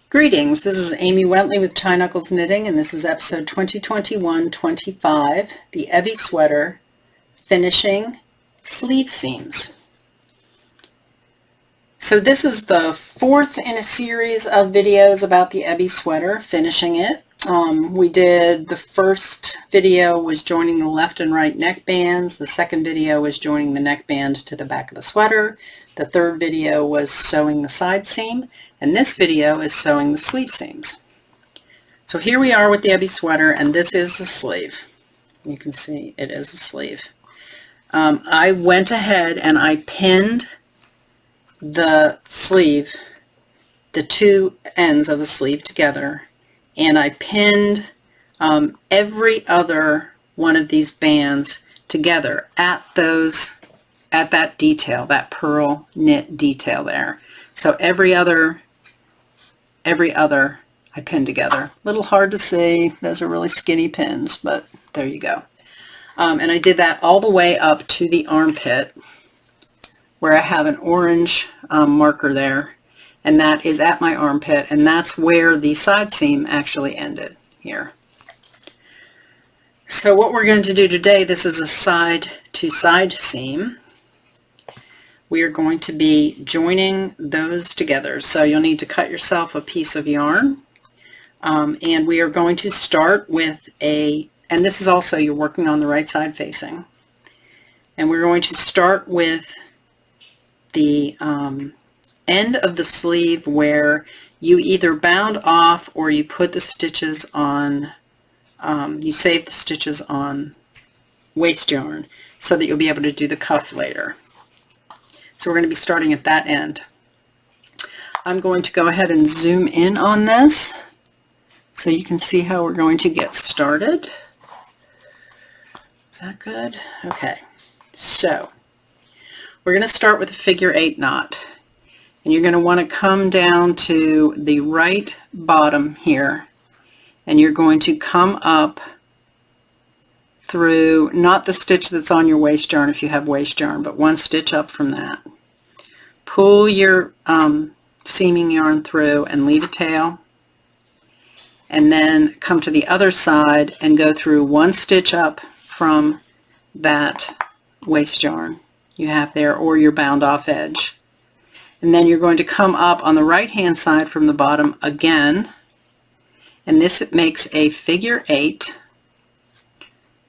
Greetings, this is Amy Wentley with Tie Knuckles Knitting, and this is episode 2021-25, the Ebbie Sweater, Finishing Sleeve Seams. So this is the fourth in a series of videos about the Ebbie Sweater, finishing it. We did, the first video was joining the left and right neck bands, the second video was joining the neckband to the back of the sweater, the third video was sewing the side seam, and this video is sewing the sleeve seams. So here we are with the Ebbie Sweater, and this is the sleeve. You can see it is a sleeve. I went ahead and I pinned the sleeve, the two ends of the sleeve together, and I pinned every other one of these bands together at that detail, that purl knit detail there. So every other I pinned together. A little hard to see, those are really skinny pins, but there you go. And I did that all the way up to the armpit, where I have an orange marker there, and that is at my armpit, and that's where the side seam actually ended here. So what we're going to do today, this is a side to side seam. We are going to be joining those together. So you'll need to cut yourself a piece of yarn, and we are going to start with and this is also, you're working on the right side facing, and we're going to start with the end of the sleeve where you either bound off or you put the stitches on, you save the stitches on waste yarn so that you'll be able to do the cuff later. So we're going to be starting at that end. I'm going to go ahead and zoom in on this so you can see how we're going to get started. Is that good? Okay, so we're going to start with a figure 8 knot, and you're going to want to come down to the right bottom here, and you're going to come up through, not the stitch that's on your waste yarn if you have waste yarn, but one stitch up from that. Pull your seaming yarn through and leave a tail, and then come to the other side and go through one stitch up from that waste yarn you have there, or your bound off edge. And then you're going to come up on the right hand side from the bottom again, and this makes a figure 8,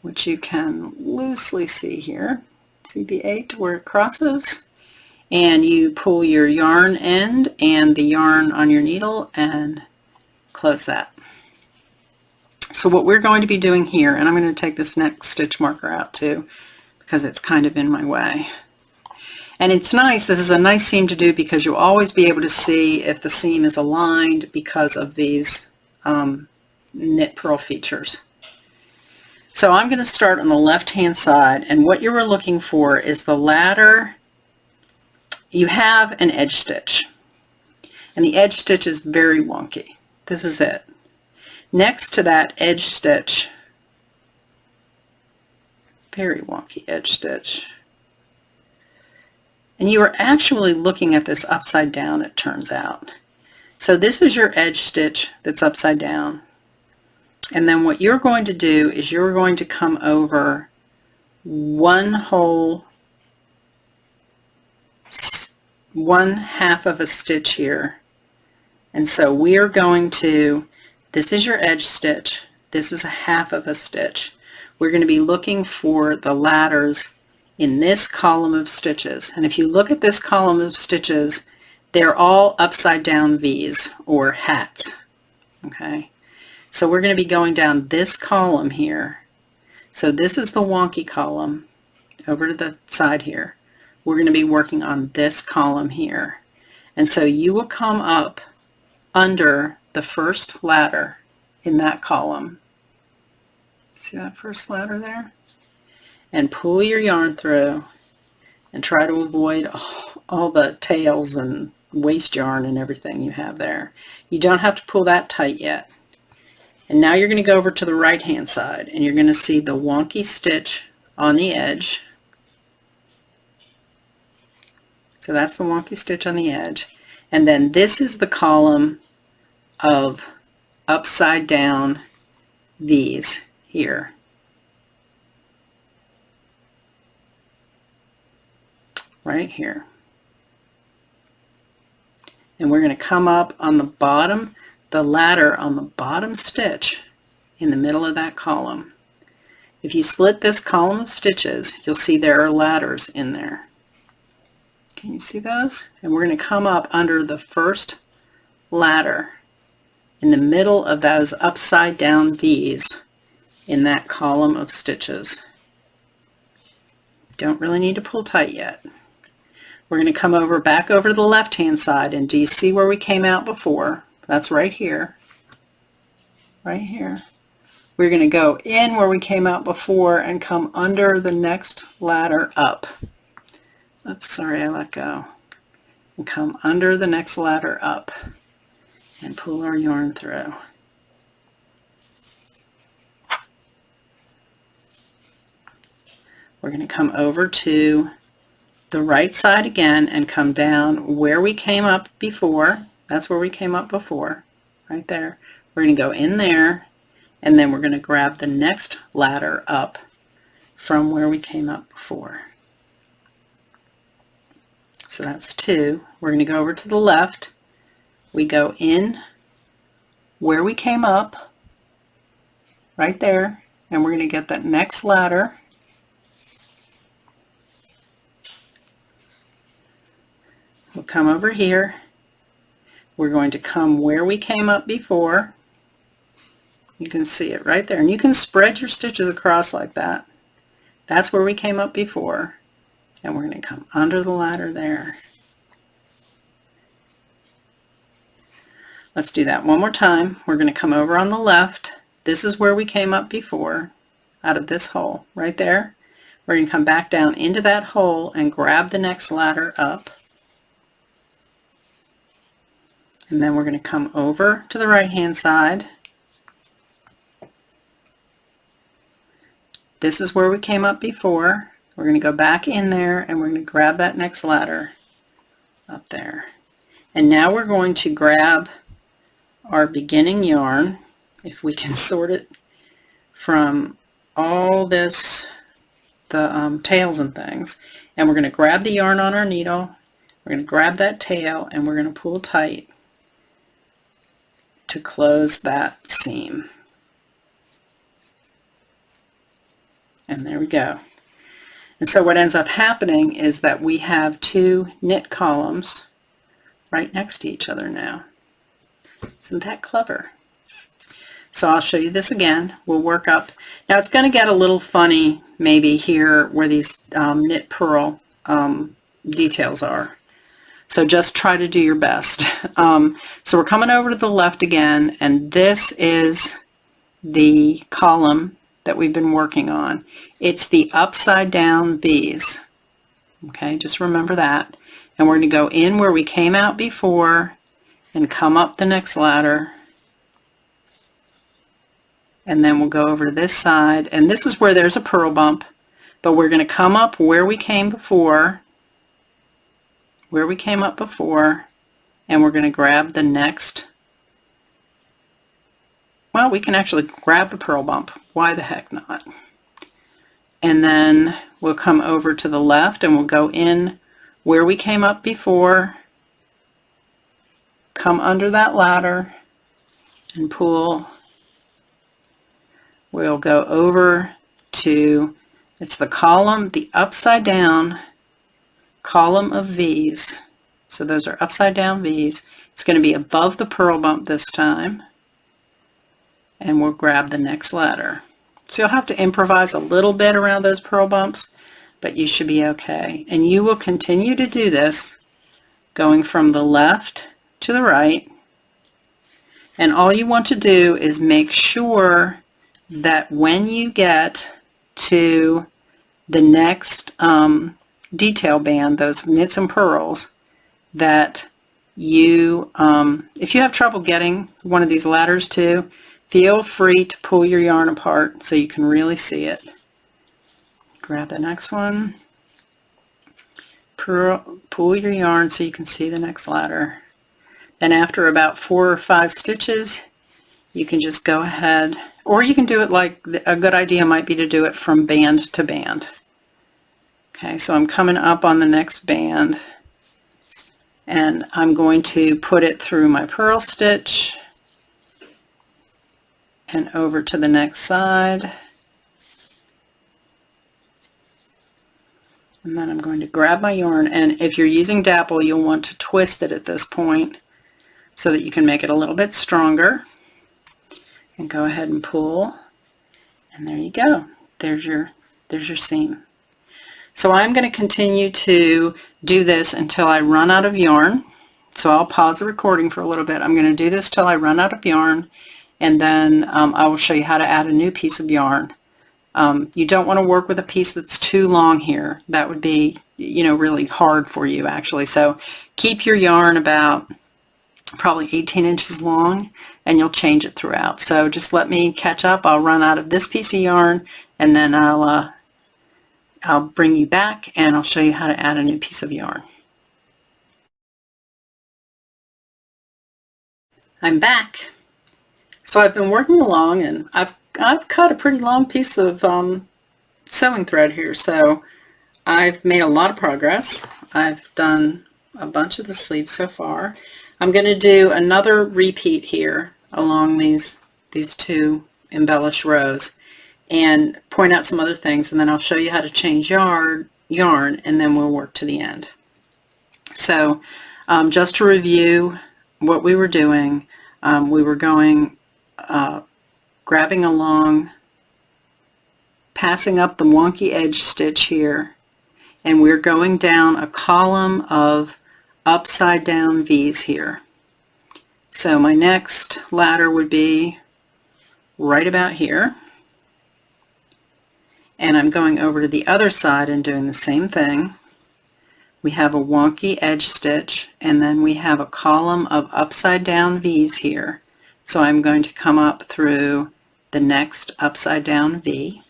which you can loosely see here. See the 8 where it crosses? And you pull your yarn end and the yarn on your needle and close that. So what we're going to be doing here, and I'm going to take this next stitch marker out too, because it's kind of in my way. And it's nice, this is a nice seam to do because you'll always be able to see if the seam is aligned because of these knit purl features. So I'm going to start on the left hand side, and what you were looking for is the ladder. You have an edge stitch, and the edge stitch is very wonky. This is it. Next to that edge stitch, very wonky edge stitch, and you are actually looking at this upside down, it turns out. So this is your edge stitch that's upside down, and then what you're going to do is you're going to come over one half of a stitch here, and so we are going to, this is your edge stitch, this is a half of a stitch. We're going to be looking for the ladders in this column of stitches, and if you look at this column of stitches, they're all upside down V's or hats. Okay, so we're going to be going down this column here. So this is the wonky column over to the side here. We're going to be working on this column here, and so you will come up under the first ladder in that column. See that first ladder there? And pull your yarn through and try to avoid all the tails and waste yarn and everything you have there. You don't have to pull that tight yet. And now you're going to go over to the right hand side, and you're going to see the wonky stitch on the edge. So that's the wonky stitch on the edge. And then this is the column of upside down V's here. Right here. And we're going to come up on the bottom, the ladder on the bottom stitch in the middle of that column. If you split this column of stitches, you'll see there are ladders in there. Can you see those? And we're going to come up under the first ladder in the middle of those upside down V's in that column of stitches. Don't really need to pull tight yet. We're going to come over back over to the left hand side, and do you see where we came out before? That's right here. Right here. We're going to go in where we came out before and come under the next ladder up. Oops, sorry, I let go. And come under the next ladder up and pull our yarn through. We're going to come over to the right side again and come down where we came up before. That's where we came up before, right there. We're going to go in there, and then we're going to grab the next ladder up from where we came up before. So that's 2. We're going to go over to the left. We go in where we came up, right there, and we're going to get that next ladder. We'll come over here. We're going to come where we came up before. You can see it right there, and you can spread your stitches across like that. That's where we came up before, and we're going to come under the ladder there. Let's do that one more time. We're going to come over on the left. This is where we came up before, out of this hole right there. We're going to come back down into that hole and grab the next ladder up. And then we're going to come over to the right hand side. This is where we came up before. We're going to go back in there, and we're going to grab that next ladder up there. And now we're going to grab our beginning yarn, if we can sort it from all this, the tails and things. And we're going to grab the yarn on our needle. We're going to grab that tail, and we're going to pull tight to close that seam. And there we go. And so what ends up happening is that we have 2 knit columns right next to each other now. Isn't that clever? So I'll show you this again. We'll work up. Now it's going to get a little funny maybe here where these knit purl details are. So just try to do your best. So we're coming over to the left again, and this is the column that we've been working on. It's the upside down V's. Okay, just remember that. And we're going to go in where we came out before and come up the next ladder. And then we'll go over to this side, and this is where there's a purl bump, but we're going to come up where we came before, and we're going to grab the next, well, we can actually grab the purl bump. Why the heck not? And then we'll come over to the left, and we'll go in where we came up before, come under that ladder, and pull. We'll go over to, it's the column, the upside down column of V's. So those are upside down V's. It's going to be above the purl bump this time. And we'll grab the next ladder. So you'll have to improvise a little bit around those purl bumps, but you should be okay. And you will continue to do this going from the left to the right. And all you want to do is make sure that when you get to the next detail band, those knits and purls, that you, if you have trouble getting one of these ladders too, feel free to pull your yarn apart so you can really see it. Grab the next one, pull your yarn so you can see the next ladder. Then after about 4 or 5 stitches, you can just go ahead, or you can do it like, a good idea might be to do it from band to band. Okay, so I'm coming up on the next band, and I'm going to put it through my purl stitch and over to the next side. And then I'm going to grab my yarn, and if you're using dapple, you'll want to twist it at this point so that you can make it a little bit stronger. And go ahead and pull, and there you go. There's your seam. So I'm going to continue to do this until I run out of yarn. So I'll pause the recording for a little bit. I'm going to do this till I run out of yarn, and then I will show you how to add a new piece of yarn. You don't want to work with a piece that's too long here. That would be, really hard for you actually. So keep your yarn about probably 18 inches long, and you'll change it throughout. So just let me catch up. I'll run out of this piece of yarn, and then I'll bring you back and I'll show you how to add a new piece of yarn. I'm back. So I've been working along, and I've cut a pretty long piece of sewing thread here, so I've made a lot of progress. I've done a bunch of the sleeves so far. I'm going to do another repeat here along these 2 embellished rows and point out some other things, and then I'll show you how to change yarn, and then we'll work to the end. So just to review what we were doing, we were going grabbing along, passing up the wonky edge stitch here, and we're going down a column of upside down V's here. So my next ladder would be right about here, and I'm going over to the other side and doing the same thing. We have a wonky edge stitch, and then we have a column of upside down V's here. So I'm going to come up through the next upside down V.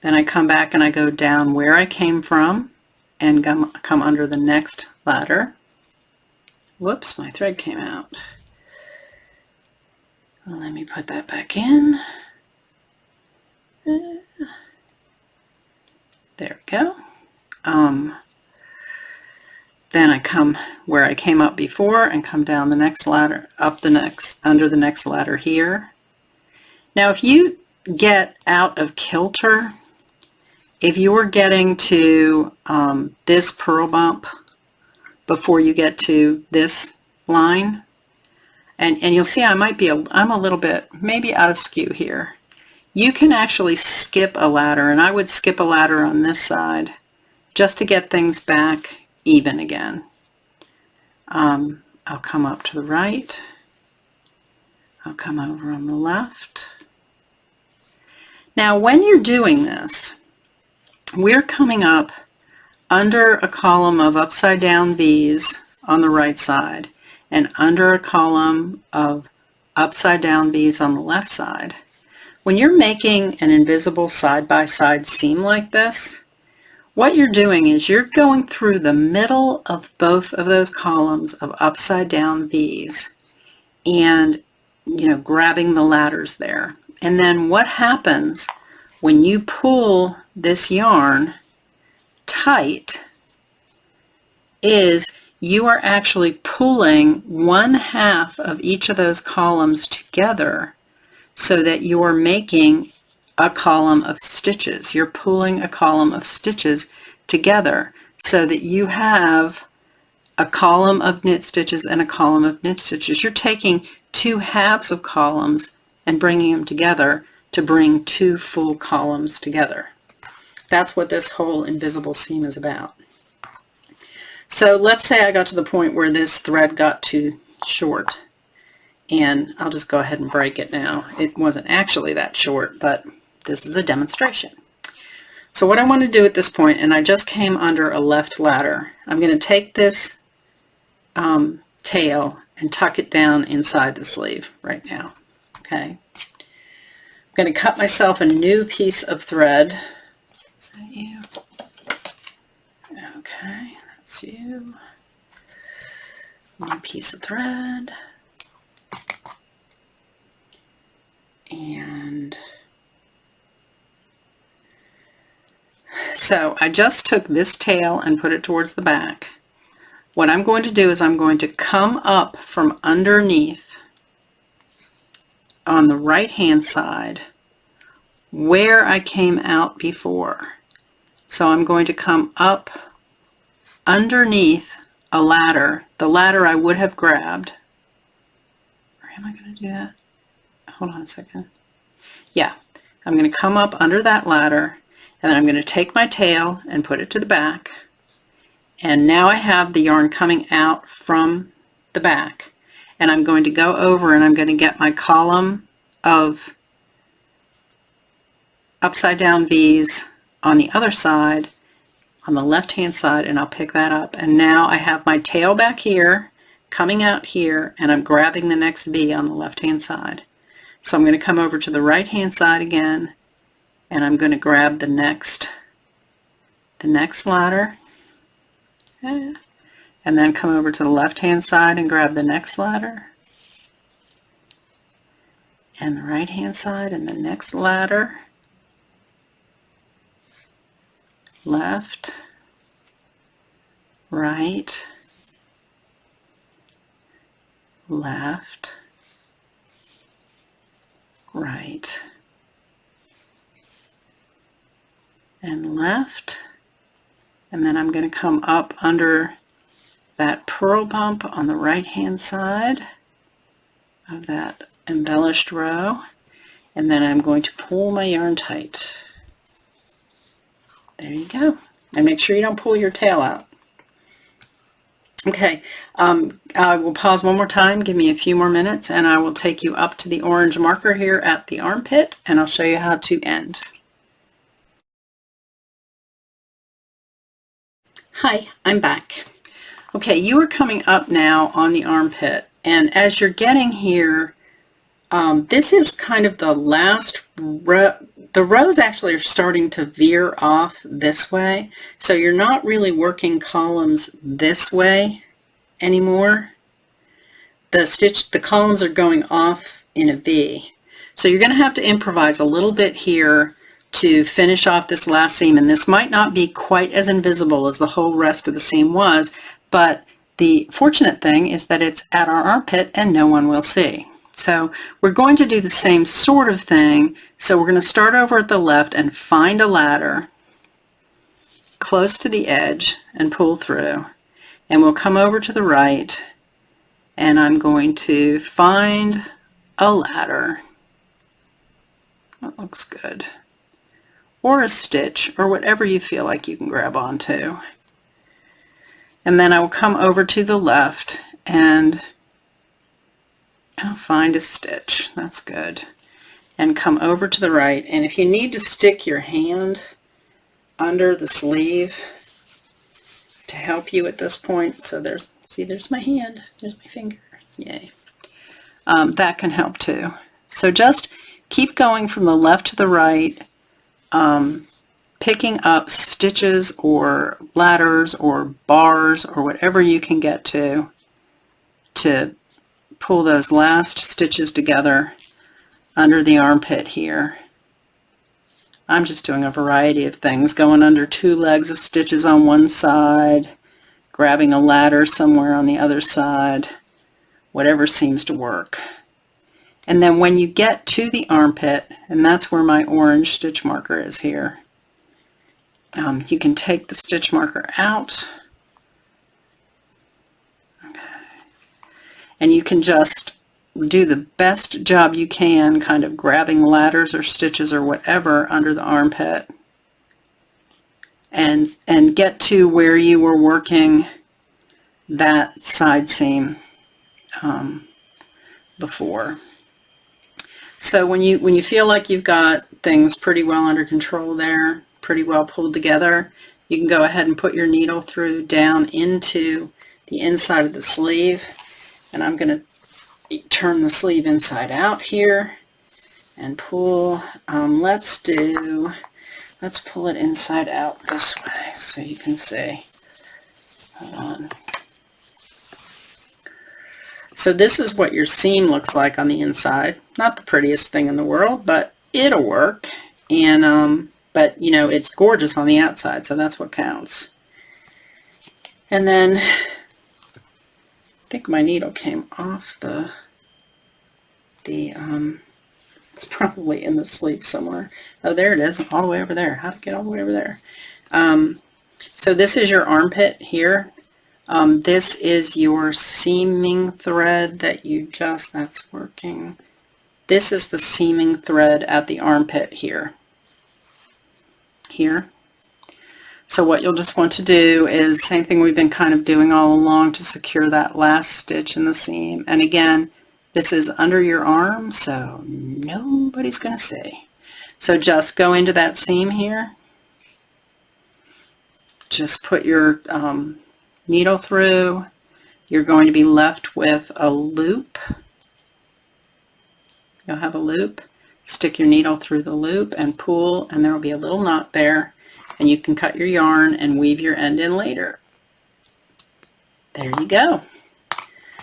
Then I come back and I go down where I came from and come under the next ladder. Whoops, my thread came out. Well, let me put that back in. There we go. Then I come where I came up before and come down the next ladder, under the next ladder here. Now if you get out of kilter, if you're getting to this purl bump before you get to this line, and you'll see I'm a little bit maybe out of skew here. You can actually skip a ladder, and I would skip a ladder on this side just to get things back even again. I'll come up to the right. I'll come over on the left. Now when you're doing this, we're coming up under a column of upside down V's on the right side and under a column of upside down V's on the left side. When you're making an invisible side-by-side seam like this, what you're doing is you're going through the middle of both of those columns of upside down V's and grabbing the ladders there. And then what happens when you pull this yarn tight is you are actually pulling 1/2 of each of those columns together so that you're making a column of stitches. You're pulling a column of stitches together so that you have a column of knit stitches and a column of knit stitches. You're taking 2 halves of columns and bringing them together to bring 2 full columns together. That's what this whole invisible seam is about. So let's say I got to the point where this thread got too short, and I'll just go ahead and break it now. It wasn't actually that short, but this is a demonstration. So what I want to do at this point, and I just came under a left ladder, I'm going to take this tail and tuck it down inside the sleeve right now. Okay. I'm going to cut myself a new piece of thread. Is that you? Okay, that's you. New piece of thread. And so I just took this tail and put it towards the back. What I'm going to do is I'm going to come up from underneath on the right hand side where I came out before. So I'm going to come up underneath a ladder, the ladder I would have grabbed. Or am I going to do that? Hold on a second. Yeah, I'm going to come up under that ladder, and then I'm going to take my tail and put it to the back. And now I have the yarn coming out from the back. And I'm going to go over and I'm going to get my column of upside down V's on the other side, on the left hand side, and I'll pick that up. And now I have my tail back here, coming out here, and I'm grabbing the next V on the left hand side. So I'm going to come over to the right hand side again, and I'm going to grab the next ladder, and then come over to the left hand side and grab the next ladder, and the right hand side and the next ladder, left, right, left, right, and left, and then I'm going to come up under that purl bump on the right hand side of that embellished row, and then I'm going to pull my yarn tight. There you go. And make sure you don't pull your tail out. Okay, I will pause one more time, give me a few more minutes, and I will take you up to the orange marker here at the armpit, and I'll show you how to end. Hi, I'm back. Okay, you are coming up now on the armpit, and as you're getting here, this is kind of the last row. The rows actually are starting to veer off this way, so you're not really working columns this way anymore. The columns are going off in a V. So you're going to have to improvise a little bit here to finish off this last seam, and this might not be quite as invisible as the whole rest of the seam was, but the fortunate thing is that it's at our armpit and no one will see. So we're going to do the same sort of thing. So we're going to start over at the left and find a ladder close to the edge and pull through. And we'll come over to the right, and I'm going to find a ladder. That looks good. Or a stitch, or whatever you feel like you can grab onto. And then I will come over to the left and I'll find a stitch. That's good. And come over to the right. And if you need to stick your hand under the sleeve to help you at this point, so there's my hand, there's my finger, yay. That can help too. So just keep going from the left to the right, picking up stitches or ladders or bars or whatever you can get to pull those last stitches together under the armpit here. I'm just doing a variety of things, going under 2 legs of stitches on one side, grabbing a ladder somewhere on the other side, whatever seems to work. And then when you get to the armpit, and that's where my orange stitch marker is here, you can take the stitch marker out. And you can just do the best job you can, kind of grabbing ladders or stitches or whatever under the armpit, and get to where you were working that side seam before. So when you feel like you've got things pretty well under control there, pretty well pulled together, you can go ahead and put your needle through down into the inside of the sleeve. And I'm going to turn the sleeve inside out here and pull. Let's pull it inside out this way so you can see. Hold on. So this is what your seam looks like on the inside. Not the prettiest thing in the world, but it'll work. And but you know, it's gorgeous on the outside, so that's what counts. And then I think my needle came off it's probably in the sleeve somewhere. Oh, there it is, all the way over there. How to get all the way over there? So this is your armpit here. This is your seaming thread that you just, that's working. This is the seaming thread at the armpit here. So what you'll just want to do is same thing we've been kind of doing all along to secure that last stitch in the seam. And again, this is under your arm, so nobody's going to see. So just go into that seam here. Just put your needle through. You're going to be left with a loop. You'll have a loop. Stick your needle through the loop and pull, and there will be a little knot there. And you can cut your yarn and weave your end in later. There you go.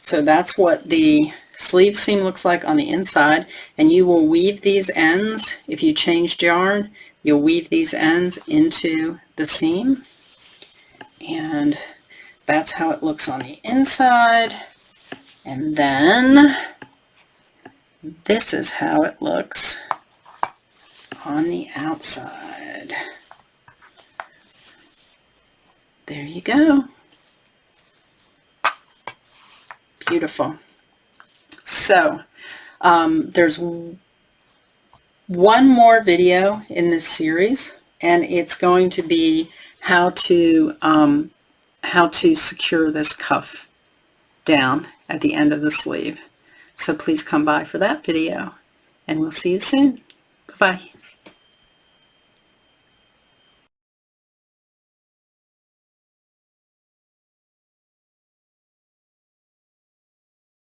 So that's what the sleeve seam looks like on the inside, and you will weave these ends. If you changed yarn, you'll weave these ends into the seam, and that's how it looks on the inside. And then this is how it looks on the outside. There you go. Beautiful. So there's one more video in this series, and it's going to be how to secure this cuff down at the end of the sleeve. So please come by for that video, and we'll see you soon. Bye-bye.